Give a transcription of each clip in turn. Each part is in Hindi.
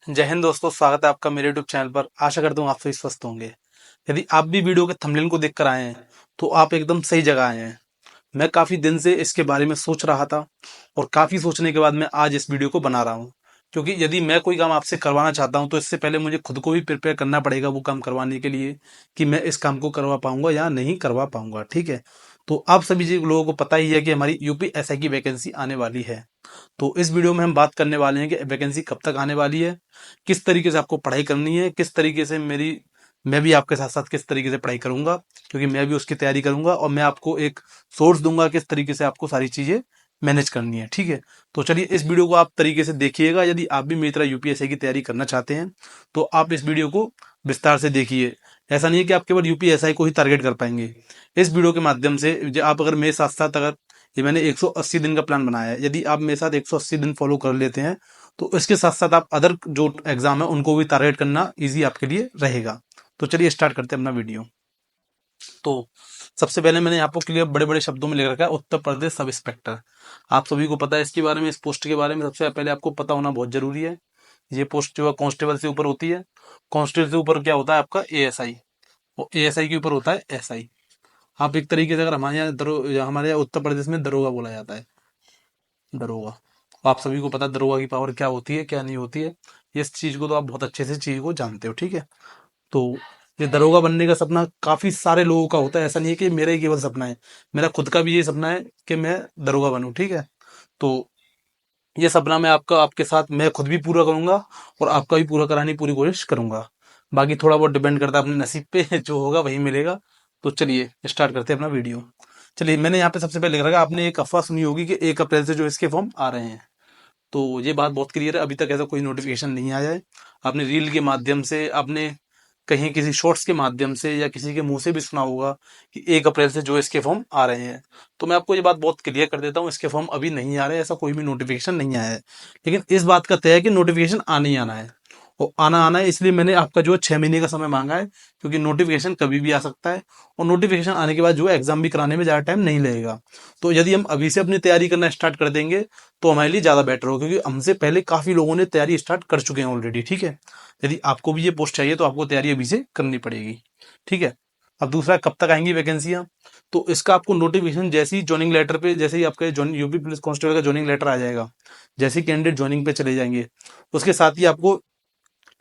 जय हिंद दोस्तों, स्वागत है आपका मेरे यूट्यूब चैनल पर। आशा करता हूँ आप सभी स्वस्थ होंगे। यदि आप भी वीडियो के थंबनेल को देखकर आए हैं तो आप एकदम सही जगह आए हैं। मैं काफी दिन से इसके बारे में सोच रहा था और काफी सोचने के बाद मैं आज इस वीडियो को बना रहा हूँ। क्योंकि यदि मैं कोई काम आपसे करवाना चाहता हूँ तो इससे पहले मुझे खुद को भी प्रिपेयर करना पड़ेगा वो काम करवाने के लिए कि मैं इस काम को करवा पाऊंगा या नहीं करवा पाऊंगा। ठीक है, तो आप सभी लोगों को पता ही है कि हमारी यूपीएसआई की वैकेंसी आने वाली है। तो इस वीडियो में हम बात करने वाले हैं कि वैकेंसी कब तक आने वाली है, किस तरीके से आपको पढ़ाई करनी है, किस तरीके से मैं भी आपके साथ साथ किस तरीके से पढ़ाई करूंगा, क्योंकि मैं भी उसकी तैयारी करूंगा और मैं आपको एक सोर्स दूंगा किस तरीके से आपको सारी चीजें मैनेज करनी है। ठीक है, तो चलिए इस वीडियो को आप तरीके से देखिएगा। यदि आप भी मेरी तरह यूपीएससी की तैयारी करना चाहते हैं तो आप इस वीडियो को विस्तार से देखिए। ऐसा नहीं है कि आप केवल यूपीएसआई को ही टारगेट कर पाएंगे। इस वीडियो के माध्यम से आप अगर मेरे साथ साथ अगर ये मैंने 180 दिन का प्लान बनाया है, यदि आप मेरे साथ 180 दिन फॉलो कर लेते हैं तो इसके साथ साथ आप अदर जो एग्जाम है उनको भी टारगेट करना इजी आपके लिए रहेगा। तो चलिए स्टार्ट करते हैं अपना वीडियो। तो सबसे पहले मैंने यहाँ पर क्लियर बड़े बड़े शब्दों में लिख रखा है उत्तर प्रदेश सब इंस्पेक्टर। आप सभी को पता है इसके बारे में, इस पोस्ट के बारे में सबसे पहले आपको पता होना बहुत जरूरी है। ये पोस्ट जो है कांस्टेबल से ऊपर होती है। कांस्टेबल से ऊपर क्या होता है आपका एएसआई, और एएसआई के ऊपर होता है एसआई। आप एक तरीके से अगर हमारे यहाँ उत्तर प्रदेश में दरोगा बोला जाता है, दरोगा। आप सभी को पता है दरोगा की पावर क्या होती है क्या नहीं होती है। इस चीज को तो आप बहुत अच्छे से चीज को जानते हो। ठीक है, तो ये दरोगा बनने का सपना काफी सारे लोगों का होता है। ऐसा नहीं है कि मेरा ही केवल सपना है, मेरा खुद का भी ये सपना है कि मैं दरोगा बनूं। ठीक है, तो ये सपना मैं आपका आपके साथ मैं खुद भी पूरा करूंगा और आपका भी पूरा कराने की पूरी कोशिश करूंगा। बाकी थोड़ा बहुत डिपेंड करता है अपने नसीब पे जो होगा वही मिलेगा। तो चलिए स्टार्ट करते हैं अपना वीडियो। चलिए मैंने यहाँ पे सबसे पहले लिख रखा है, आपने एक अफवाह सुनी होगी कि 1 अप्रैल से जो इसके फॉर्म आ रहे हैं। तो ये बात बहुत क्लियर है, अभी तक ऐसा कोई नोटिफिकेशन नहीं आया है। आपने रील के माध्यम से, आपने कहीं किसी शॉर्ट्स के माध्यम से या किसी के मुंह से भी सुना होगा कि 1 अप्रैल से जो इसके फॉर्म आ रहे हैं। तो मैं आपको ये बात बहुत क्लियर कर देता हूँ, इसके फॉर्म अभी नहीं आ रहे हैं, ऐसा कोई भी नोटिफिकेशन नहीं आया है। लेकिन इस बात का तय है कि नोटिफिकेशन आना ही आना है। और आना आना है, इसलिए मैंने आपका जो है 6 महीने का समय मांगा है, क्योंकि नोटिफिकेशन कभी भी आ सकता है। और नोटिफिकेशन आने के बाद जो है एग्जाम भी कराने में ज़्यादा टाइम नहीं लगेगा। तो यदि हम अभी से अपनी तैयारी करना स्टार्ट कर देंगे तो हमारे लिए ज़्यादा बेटर होगा, क्योंकि हमसे पहले काफ़ी लोगों ने तैयारी स्टार्ट कर चुके हैं ऑलरेडी। ठीक है, यदि आपको भी ये पोस्ट चाहिए तो आपको तैयारी अभी से करनी पड़ेगी। ठीक है, अब दूसरा, कब तक आएंगी वैकेंसियां। तो इसका आपको नोटिफिकेशन जैसे ही ज्वाइनिंग लेटर पे, जैसे ही आपका यूपी पुलिस कांस्टेबल का ज्वाइनिंग लेटर आ जाएगा, जैसे ही कैंडिडेट ज्वाइनिंग पे चले जाएंगे, उसके साथ ही आपको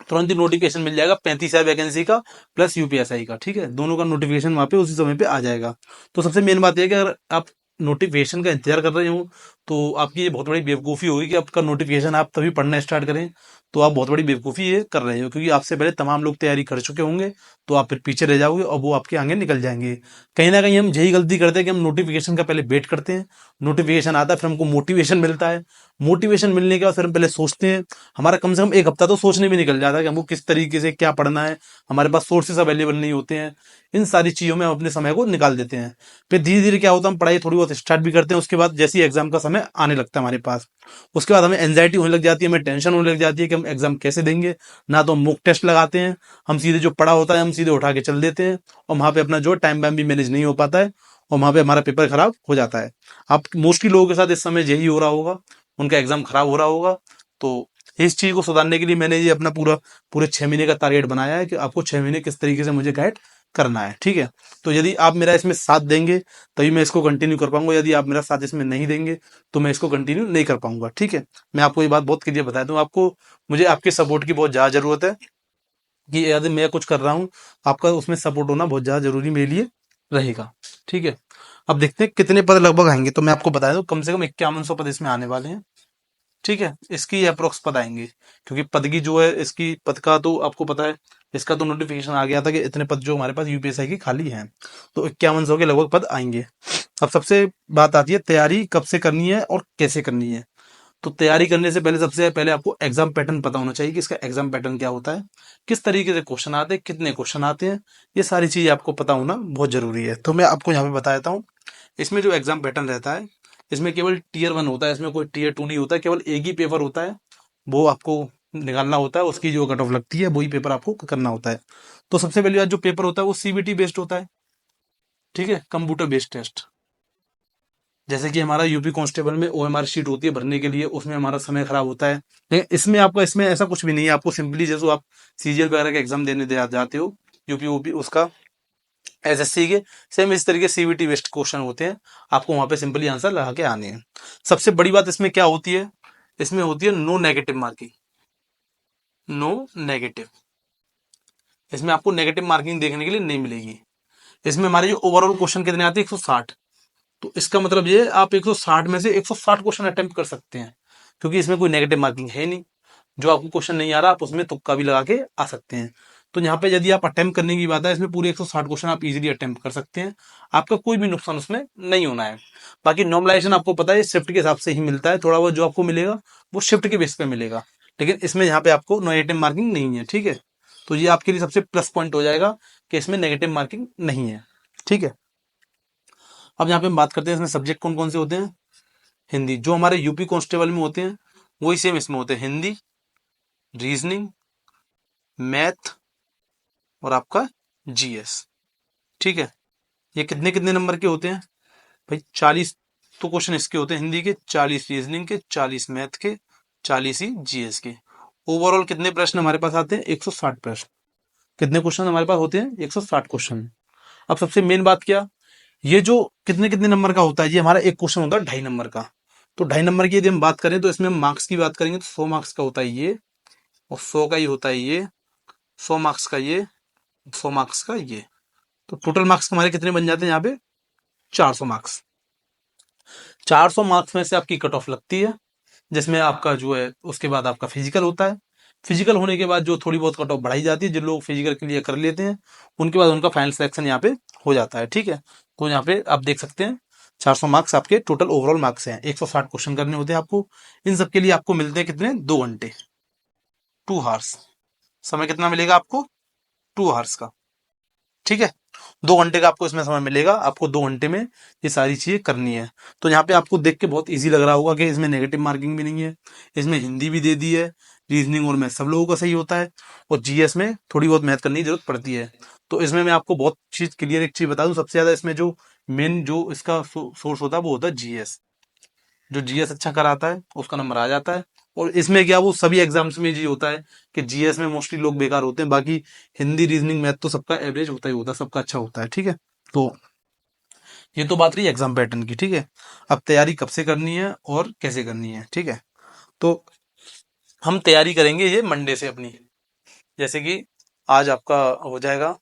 तुरंत ही नोटिफिकेशन मिल जाएगा 35,000 वैकेंसी का प्लस यूपीएसआई का। ठीक है, दोनों का नोटिफिकेशन वहां पे उसी समय पे आ जाएगा। तो सबसे मेन बात यह है कि अगर आप नोटिफिकेशन का इंतजार कर रहे हो तो आपकी ये बहुत बड़ी बेवकूफ़ी होगी कि आपका नोटिफिकेशन आप तभी पढ़ना स्टार्ट करें। तो आप बहुत बड़ी बेवकूफ़ी ये कर रहे हो, क्योंकि आपसे पहले तमाम लोग तैयारी कर चुके होंगे। तो आप फिर पीछे रह जाओगे और वो आपके आगे निकल जाएंगे। कहीं ना कहीं हम यही गलती करते हैं कि हम नोटिफिकेशन का पहले वेट करते हैं, नोटिफिकेशन आता है फिर हमको मोटिवेशन मिलता है, मोटिवेशन मिलने के बाद फिर हम पहले सोचते हैं। हमारा कम से कम 1 हफ्ता तो सोचने में निकल जाता है कि हमको किस तरीके से क्या पढ़ना है। हमारे पास सोर्सेस अवेलेबल नहीं होते हैं, इन सारी चीज़ों में हम अपने समय को निकाल देते हैं। फिर धीरे धीरे क्या होता है, हम पढ़ाई थोड़ी बहुत स्टार्ट भी करते हैं। उसके बाद जैसे ही एग्जाम का समय आने लगता है हमारे पास, उसके बाद हमें एंजाइटी होने लग जाती है, हमें टेंशन होने लग जाती है कि हम एग्जाम कैसे देंगे। ना तो हम मॉक टेस्ट लगाते हैं, हम सीधे जो पढ़ा होता है हम सीधे उठा के चल देते हैं, और वहां पे अपना जो टाइम वाइम भी मैनेज नहीं हो पाता है, और वहां पे हमारा पेपर खराब हो जाता है। आप मोस्टली लोगों के साथ इस समय यही हो रहा होगा, उनका एग्जाम खराब हो रहा होगा। तो इस चीज को सुधारने के लिए मैंने ये अपना पूरे 6 महीने का टारगेट बनाया है कि आपको 6 महीने किस तरीके से मुझे गाइड करना है। ठीक है, तो यदि आप मेरा इसमें साथ देंगे तभी मैं इसको कंटिन्यू कर पाऊंगा, यदि आप मेरा साथ इसमें नहीं देंगे तो मैं इसको कंटिन्यू नहीं कर पाऊंगा। ठीक है, मैं आपको ये बात बहुत क्लियर बता दूं, आपको मुझे आपके सपोर्ट की बहुत ज्यादा जरूरत है। कि यदि मैं कुछ कर रहा हूँ, आपका उसमें सपोर्ट होना बहुत ज्यादा जरूरी मेरे लिए रहेगा। ठीक है, अब देखते हैं कितने पद लगभग आएंगे। तो मैं आपको बता दूं कम से कम 5100 पद इसमें आने वाले हैं। ठीक है, इसकी अप्रोक्स पद आएंगे, क्योंकि पद की जो है इसकी पद का तो आपको पता है, इसका तो नोटिफिकेशन आ गया था कि इतने पद जो हमारे पास यूपीएसआई की खाली हैं। तो 5100 के लगभग पद आएंगे। अब सबसे बात आती है तैयारी कब से करनी है और कैसे करनी है। तो तैयारी करने से पहले सबसे पहले आपको एग्जाम पैटर्न पता होना चाहिए कि इसका एग्जाम पैटर्न क्या होता है, किस तरीके से क्वेश्चन आते हैं, कितने क्वेश्चन आते हैं। ये सारी चीजें आपको पता होना बहुत जरूरी है। तो मैं आपको यहाँ पे बता देता हूँ, इसमें जो एग्जाम पैटर्न रहता है, इसमें केवल टीयर 1 होता है, इसमें कोई टीयर 2 नहीं होता है, केवल एक ही पेपर होता है। वो आपको निकालना होता है, उसकी जो कट ऑफ लगती है वही पेपर आपको करना होता है। तो सबसे पहली बात, जो पेपर होता है वो सीबीटी बेस्ड होता है। ठीक है, कंप्यूटर बेस्ड टेस्ट। जैसे कि हमारा यूपी कांस्टेबल में ओएमआर शीट होती है भरने के लिए, उसमें हमारा समय खराब होता है। लेकिन इसमें आपका इसमें ऐसा कुछ भी नहीं है। आपको सिंपली जैसे आप सीजीएल वगैरह का एग्जाम देने जाते हो, यूपी यूपी उसका एसएससी के, सेम इस तरीके सीवीटी बेस्ड क्वेश्चन होते हैं। आपको वहां पे सिंपली आंसर लगा के आने हैं। सबसे बड़ी बात इसमें क्या होती है, इसमें होती है no negative marking. No negative, इसमें आपको नेगेटिव मार्किंग देखने के लिए नहीं मिलेगी। इसमें हमारे जो ओवरऑल क्वेश्चन कितने आते हैं, 160। तो इसका मतलब ये आप 160 में से 160 क्वेश्चन अटेम्प्ट कर सकते हैं, क्योंकि इसमें कोई नेगेटिव मार्किंग है नहीं। जो आपको क्वेश्चन नहीं आ रहा आप उसमें तुक्का भी लगा के आ सकते हैं। तो यहाँ पे यदि आप अटेम्प्ट करने की बात है, इसमें पूरे 160 क्वेश्चन आप इजीली अटेम्प्ट कर सकते हैं। आपका कोई भी नुकसान उसमें नहीं होना है। बाकी नॉर्मलाइजेशन आपको पता है शिफ्ट के हिसाब से ही मिलता है, थोड़ा बहुत जो आपको मिलेगा वो शिफ्ट के बेस पे मिलेगा। लेकिन इसमें यहाँ पे आपको नेगेटिव मार्किंग नहीं है, ठीक है। तो ये आपके लिए सबसे प्लस पॉइंट हो जाएगा कि इसमें नेगेटिव मार्किंग नहीं है, ठीक है। अब यहाँ पे हम बात करते हैं इसमें सब्जेक्ट कौन कौन से होते हैं। हिंदी, जो हमारे यूपी कांस्टेबल में होते हैं वही सेम इसमें होते हैं, हिंदी, रीजनिंग, मैथ और आपका जीएस, ठीक है। ये कितने कितने नंबर के होते हैं भाई, 40 तो क्वेश्चन इसके होते हैं हिंदी के, 40 रीजनिंग के, 40 मैथ के, 40 ही जीएस के। ओवरऑल कितने प्रश्न हमारे पास आते हैं, 160 प्रश्न। कितने क्वेश्चन हमारे पास होते हैं, 160 क्वेश्चन। अब सबसे मेन बात क्या, ये जो कितने कितने नंबर का होता है, ये हमारा एक क्वेश्चन होता है 2.5 नंबर का। तो 2.5 नंबर की यदि हम बात करें तो इसमें मार्क्स की बात करेंगे तो 100 मार्क्स का होता है ये, और 100 का ही होता है ये, 100 मार्क्स का ये, 100 मार्क्स का ये। तो टोटल मार्क्स हमारे कितने बन जाते हैं यहाँ पे, 400 मार्क्स। 400 मार्क्स में से आपकी कट ऑफ लगती है, जिसमें आपका जो है उसके बाद आपका फिजिकल होता है। फिजिकल होने के बाद जो थोड़ी बहुत कट ऑफ बढ़ाई जाती है, जिन लोग फिजिकल क्लियर कर लेते हैं उनके बाद उनका फाइनल सिलेक्शन यहाँ पे हो जाता है, ठीक है। तो यहाँ पे आप देख सकते हैं 400 मार्क्स आपके टोटल ओवरऑल मार्क्स हैं। 160 क्वेश्चन करने होते हैं आपको। इन सब के लिए आपको मिलते हैं कितने, 2 घंटे, 2 हार्स। समय कितना मिलेगा आपको, 2 हार्स का, ठीक है। 2 घंटे का आपको इसमें समय मिलेगा, आपको 2 घंटे में ये सारी चीजें करनी है। तो यहाँ पे आपको देख के बहुत इजी लग रहा होगा कि इसमें नेगेटिव मार्किंग भी नहीं है, इसमें हिंदी भी दे दी है, रीजनिंग और मैथ सब लोगों का सही होता है, और जीएस में थोड़ी बहुत मैथ करने की जरूरत पड़ती है। तो इसमें मैं आपको बहुत चीज क्लियर एक चीज बता दूं, सबसे ज्यादा इसमें जो मेन जो इसका सोर्स होता है वो होता है जीएस। जो जीएस अच्छा कराता है उसका नंबर आ जाता है। और इसमें क्या, वो सभी एग्जाम्स में जी होता है कि जीएस में मोस्टली लोग बेकार होते हैं, बाकी हिंदी रीजनिंग मैथ तो सबका एवरेज होता ही होता है, सबका अच्छा होता है, ठीक है। तो ये तो बात रही एग्जाम पैटर्न की, ठीक है। अब तैयारी कब से करनी है और कैसे करनी है, ठीक है। तो हम तैयारी करेंगे ये मंडे से अपनी, जैसे कि आज आपका हो जाएगा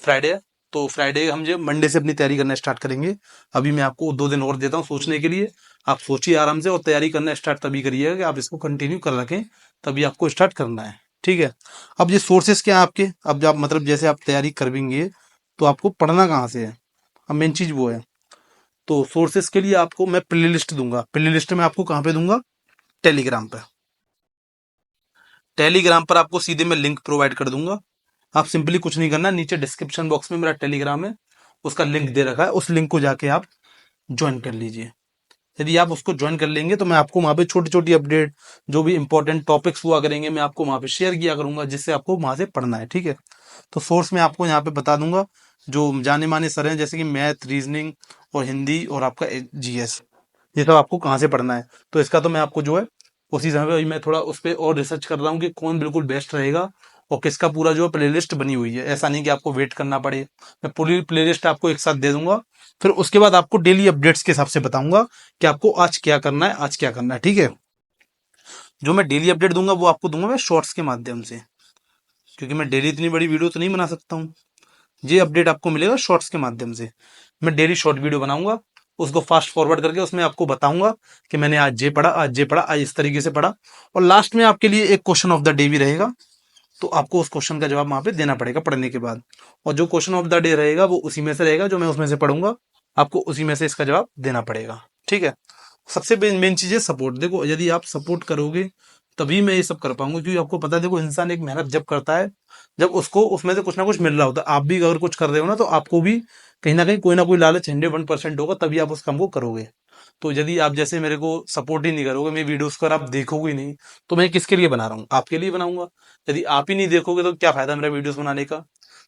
फ्राइडे, तो फ्राइडे हम जो मंडे से अपनी तैयारी करना स्टार्ट करेंगे। अभी मैं आपको 2 दिन और देता हूँ सोचने के लिए, आप सोचिए आराम से, और तैयारी करना स्टार्ट तभी करिएगा कि आप इसको कंटिन्यू कर रखें, तभी आपको स्टार्ट करना है, ठीक है। अब ये सोर्सेस क्या है आपके, अब जब मतलब जैसे आप तैयारी करेंगे तो आपको पढ़ना कहाँ से है, अब मेन चीज वो है। तो सोर्सेस के लिए आपको मैं प्ले लिस्ट दूंगा। प्ले लिस्ट में आपको कहाँ पे दूंगा, टेलीग्राम पे। टेलीग्राम पर आपको सीधे मैं लिंक प्रोवाइड कर दूंगा। आप सिंपली कुछ नहीं करना, नीचे डिस्क्रिप्शन बॉक्स में मेरा टेलीग्राम है, उसका लिंक दे रखा है, उस लिंक को जाके आप ज्वाइन कर लीजिए। यदि आप उसको ज्वाइन कर लेंगे तो मैं आपको वहां पे छोटी छोटी अपडेट, जो भी इंपॉर्टेंट टॉपिक्स हुआ करेंगे, मैं आपको वहां पे शेयर किया करूंगा, जिससे आपको वहां से पढ़ना है, ठीक है। तो सोर्स में आपको यहाँ पे बता दूंगा, जो जाने माने सर हैं जैसे कि मैथ, रीजनिंग और हिंदी और आपका जीएस, ये सब आपको कहाँ से पढ़ना है। तो इसका तो मैं आपको जो है उसी समय पे मैं थोड़ा उस पर और रिसर्च कर रहा हूँ कि कौन बिल्कुल बेस्ट रहेगा, और किसका पूरा जो है प्लेलिस्ट बनी हुई है। ऐसा नहीं कि आपको वेट करना पड़े, मैं पूरी प्लेलिस्ट आपको एक साथ दे दूंगा। फिर उसके बाद आपको डेली अपडेट्स के हिसाब से बताऊंगा कि आपको आज क्या करना है, आज क्या करना है, ठीक है। जो मैं डेली अपडेट दूंगा वो आपको दूंगा मैं शॉर्ट्स के माध्यम से, क्योंकि मैं डेली इतनी बड़ी वीडियो तो नहीं बना सकता हूँ। ये अपडेट आपको मिलेगा शॉर्ट्स के माध्यम से। मैं डेली शॉर्ट वीडियो बनाऊंगा, उसको फास्ट फॉरवर्ड करके उसमें आपको बताऊंगा कि मैंने आज ये पढ़ा, आज ये पढ़ा, आज इस तरीके से पढ़ा। और लास्ट में आपके लिए एक क्वेश्चन ऑफ द डे भी रहेगा, तो आपको उस क्वेश्चन का जवाब वहां पे देना पड़ेगा पढ़ने के बाद। और जो क्वेश्चन ऑफ द डे रहेगा वो उसी में से रहेगा, जो मैं उसमें से पढ़ूंगा, आपको उसी में से इसका जवाब देना पड़ेगा, ठीक है। सबसे मेन चीज है सपोर्ट। देखो यदि आप सपोर्ट करोगे तभी मैं ये सब कर पाऊंगा, क्योंकि आपको पता है देखो इंसान एक मेहनत जब करता है, जब उसको उसमें से कुछ ना कुछ मिल रहा होता है। आप भी अगर कुछ कर रहे हो ना, तो आपको भी कहीं ना कोई लालच 101% होगा, तभी आप उस काम को करोगे। तो यदि आप जैसे मेरे को सपोर्ट ही नहीं करोगे, मेरी वीडियोस को अगर आप देखोगे ही नहीं, तो मैं किसके लिए बना रहा हूँ, आपके लिए बनाऊंगा। यदि आप ही नहीं देखोगे तो क्या फायदा मेरा वीडियोस बनाने का।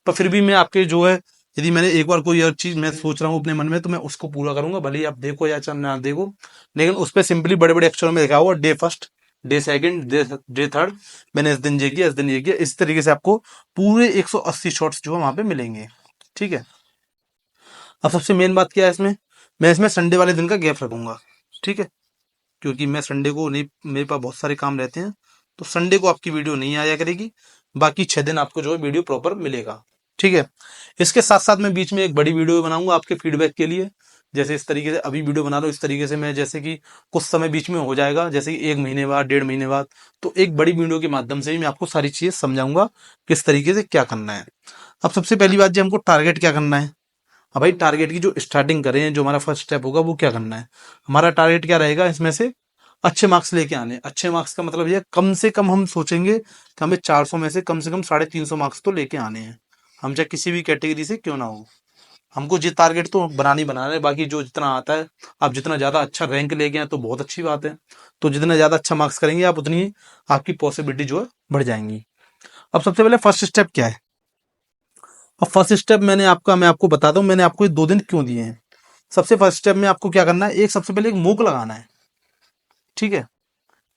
पर फिर भी मैं आपके जो है यदि मैंने एक बार कोई और चीज मैं सोच रहा हूँ अपने मन में, तो मैं उसको पूरा करूंगा, भले ही आप देखो या चाहे ना देखो। लेकिन उस पर सिंपली बड़े बड़े अक्षरों में लिखा हुआ day first, day second, day third, मैंने इस दिन ये किया, इस दिन ये किया, इस तरीके से आपको पूरे 180 शॉट्स जो है वहां पे मिलेंगे। ठीक है। अब सबसे मेन बात क्या है इसमें, मैं इसमें संडे वाले दिन का गैप रखूंगा। ठीक है। क्योंकि मैं संडे को नहीं, मेरे पास बहुत सारे काम रहते हैं, तो संडे को आपकी वीडियो नहीं आया करेगी। बाकी 6 दिन आपको जो है वीडियो प्रॉपर मिलेगा। ठीक है। इसके साथ साथ मैं बीच में एक बड़ी वीडियो बनाऊंगा आपके फीडबैक के लिए। जैसे इस तरीके से अभी वीडियो बना रहा हूँ, इस तरीके से मैं जैसे कि कुछ समय बीच में हो जाएगा, जैसे कि 1 महीने बाद, 1.5 महीने बाद, तो एक बड़ी वीडियो के माध्यम से ही मैं आपको सारी चीजें समझाऊंगा किस तरीके से क्या करना है। अब सबसे पहली बात, जो हमको टारगेट क्या करना है। अब भाई टारगेट की जो स्टार्टिंग करें, जो हमारा फर्स्ट स्टेप होगा वो क्या करना है। हमारा टारगेट क्या रहेगा इसमें से, अच्छे मार्क्स लेके आने। अच्छे मार्क्स का मतलब ये कम से कम हम सोचेंगे कि हमें 400 में से कम 350 मार्क्स तो लेके आने हैं। हम चाहे किसी भी कैटेगरी से क्यों ना हो, हमको ये टारगेट तो बनाना ही बनाना है। बाकी जो जितना आता है, आप जितना ज्यादा अच्छा रैंक लेके आए तो बहुत अच्छी बात है। तो जितना ज्यादा अच्छा मार्क्स करेंगे आप, उतनी ही आपकी पॉसिबिलिटी जो है बढ़ जाएंगी। अब सबसे पहले फर्स्ट स्टेप क्या है। अब फर्स्ट स्टेप मैं आपको बताता हूँ मैंने आपको ये 2 दिन क्यों दिए हैं। सबसे फर्स्ट स्टेप में आपको क्या करना है, एक सबसे पहले एक मूक लगाना है। ठीक है।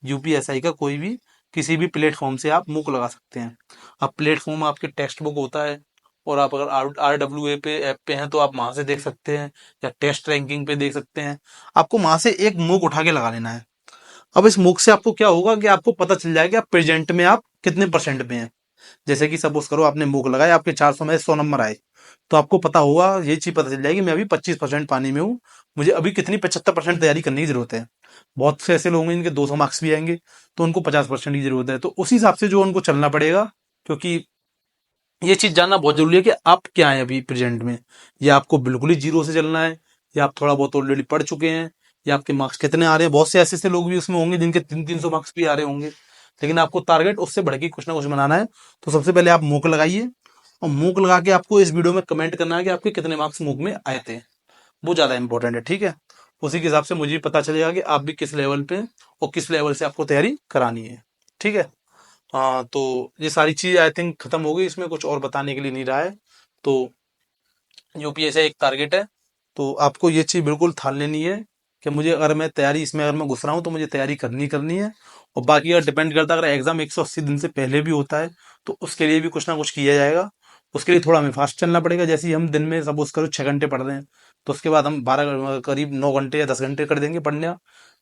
यूपीएसआई का कोई भी किसी भी प्लेटफॉर्म से आप मूक लगा सकते हैं। अब प्लेटफॉर्म आपके टेक्स्ट बुक होता है, और आप अगर RWA पे ऐप पे हैं तो आप वहां से देख सकते हैं, या टेस्ट रैंकिंग पे देख सकते हैं। आपको वहां से एक मूक उठा के लगा लेना है। अब इस मूक से आपको क्या होगा कि आपको पता चल जाएगा कि आप प्रेजेंट में आप कितने परसेंट पे हैं। जैसे कि सपोज करो आपने मूक लगाया, आपके 400 में 100 नंबर आए, तो आपको पता होगा, ये चीज पता चल जाएगी मैं अभी 25% पानी में हूँ, मुझे अभी कितनी 75% तैयारी करने की जरूरत है। बहुत से ऐसे लोग हैं जिनके 200 मार्क्स भी आएंगे, तो उनको 50% की जरूरत है, तो उस हिसाब से जो उनको चलना पड़ेगा। क्योंकि ये चीज जानना बहुत जरूरी है कि आप क्या है अभी प्रेजेंट में, या आपको बिल्कुल ही जीरो से चलना है, या आप थोड़ा बहुत ऑलरेडी पढ़ चुके हैं, या आपके मार्क्स कितने आ रहे हैं। बहुत से ऐसे ऐसे लोग भी उसमें होंगे जिनके 300 मार्क्स भी आ रहे होंगे, लेकिन आपको टारगेट उससे बढ़ के कुछ ना कुछ बनाना है। तो सबसे पहले आप मूक लगाइए, और मूक लगा के आपको इस वीडियो में कमेंट करना है कि आपके कितने मार्क्स मूक में आए थे। वो ज्यादा इंपॉर्टेंट है। ठीक है। उसी के हिसाब से मुझे पता चलेगा कि आप भी किस लेवल पे हैं, और किस लेवल से आपको तैयारी करानी है। ठीक है। हाँ, तो ये सारी चीज आई थिंक खत्म हो गई, इसमें कुछ और बताने के लिए नहीं रहा है। तो यूपीएससी एक टारगेट है, तो आपको ये चीज बिल्कुल ठान लेनी है कि मुझे, अगर मैं तैयारी इसमें अगर मैं घुस रहा हूँ तो मुझे तैयारी करनी करनी है। और बाकी अगर डिपेंड करता है, अगर एग्जाम 180 दिन से पहले भी होता है, तो उसके लिए भी कुछ ना कुछ किया जाएगा। उसके लिए थोड़ा हमें फास्ट चलना पड़ेगा। जैसे ही हम दिन में सपोज करो 6 घंटे पढ़ रहे हैं, तो उसके बाद हम 12 करीब 9 घंटे या 10 घंटे कर देंगे पढ़ने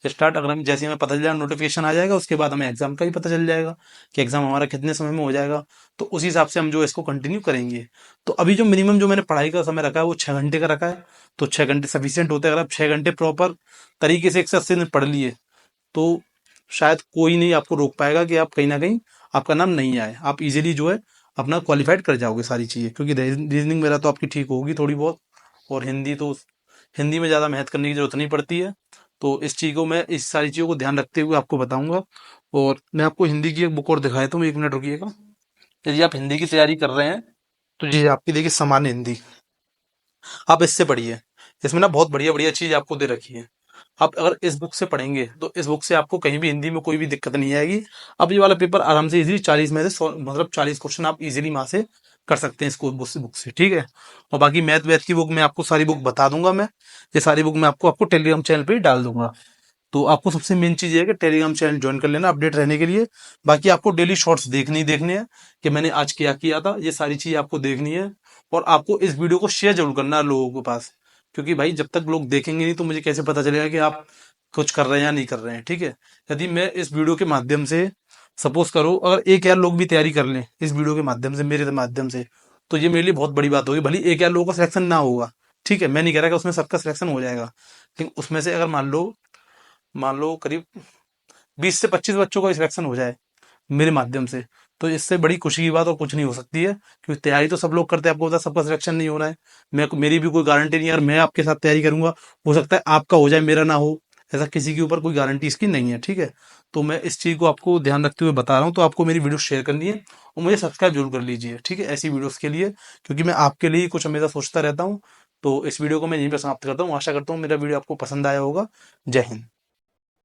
स्टार्ट। अगर हम जैसे ही हमें पता चल जाएगा, नोटिफिकेशन आ जाएगा, उसके बाद हमें एग्जाम का भी पता चल जाएगा कि एग्जाम हमारा कितने समय में हो जाएगा। तो उस हिसाब से हम जो इसको कंटिन्यू करेंगे। तो अभी जो मिनिमम जो मैंने पढ़ाई का समय रखा है वो 6 घंटे का रखा है। तो 6 घंटे सफिशियंट होते हैं। अगर आप 6 घंटे प्रॉपर तरीके से 180 दिन पढ़ लिए, तो शायद कोई नहीं आपको रोक पाएगा कि आप कहीं ना कहीं आपका नाम नहीं आए। आप इजीली जो है अपना क्वालिफाइड कर जाओगे सारी चीज़ें, क्योंकि रीजनिंग मेरा तो आपकी ठीक होगी थोड़ी बहुत। और हिंदी तो, हिंदी में ज़्यादा मेहनत करने की जरूरत नहीं पड़ती है। तो इस चीज़ को मैं, इस सारी चीज़ों को ध्यान रखते हुए आपको बताऊंगा। और मैं आपको हिंदी की एक बुक और दिखाया था, 1 मिनट रुकिएगा। यदि आप हिंदी की तैयारी कर रहे हैं, तो जी आपकी देखिए सामान्य हिंदी, आप इससे पढ़िए। इसमें ना बहुत बढ़िया बढ़िया चीज आपको दे रखी है। आप अगर इस बुक से पढ़ेंगे तो इस बुक से आपको कहीं भी हिंदी में कोई भी दिक्कत नहीं आएगी। अब ये वाला पेपर आराम से इजीली 40 में से 100, मतलब 40 क्वेश्चन आप इजीली वहां से कर सकते हैं इसको बुक से। ठीक है। और बाकी मैथ वैथ की बुक मैं आपको सारी बुक बता दूंगा। मैं ये सारी बुक मैं आपको आपको टेलीग्राम चैनल पे ही डाल दूंगा। तो आपको सबसे मेन चीज ये है कि टेलीग्राम चैनल ज्वाइन कर लेना अपडेट रहने के लिए। बाकी आपको डेली शॉर्ट्स देखने ही देखने हैं कि मैंने आज क्या किया था, ये सारी चीज आपको देखनी है। और आपको इस वीडियो को शेयर जरूर करना है लोगों के पास, क्योंकि भाई जब तक लोग देखेंगे नहीं तो मुझे कैसे पता चलेगा कि आप कुछ कर रहे हैं या नहीं कर रहे हैं। ठीक है। यदि मैं इस वीडियो के माध्यम से, सपोज करो अगर 1 यार लोग भी तैयारी कर लें इस वीडियो के माध्यम से, मेरे माध्यम से, तो ये मेरे लिए बहुत बड़ी बात होगी। भले 1 यार लोगों का सिलेक्शन ना होगा, ठीक है, मैं नहीं कह रहा कि उसमें सबका सिलेक्शन हो जाएगा, लेकिन उसमें से अगर मान लो करीब 20 से 25 बच्चों का सिलेक्शन हो जाए मेरे माध्यम से, तो इससे बड़ी खुशी की बात और कुछ नहीं हो सकती है। क्योंकि तैयारी तो सब लोग करते हैं, आपको पता है सबका सिलेक्शन नहीं हो रहा है। मेरी भी कोई गारंटी नहीं है। अगर मैं आपके साथ तैयारी करूंगा, हो सकता है आपका हो जाए मेरा ना हो, ऐसा किसी के ऊपर कोई गारंटी इसकी नहीं है। ठीक है। तो मैं इस चीज को आपको ध्यान रखते हुए बता रहा हूँ। तो आपको मेरी वीडियो शेयर करनी है, और मुझे सब्सक्राइब जरूर कर लीजिए। ठीक है, ऐसी वीडियोस के लिए, क्योंकि मैं आपके लिए ही कुछ हमेशा सोचता रहता हूँ। तो इस वीडियो को मैं यहीं पर समाप्त करता हूँ। आशा करता हूँ मेरा वीडियो आपको पसंद आया होगा। जय हिंद।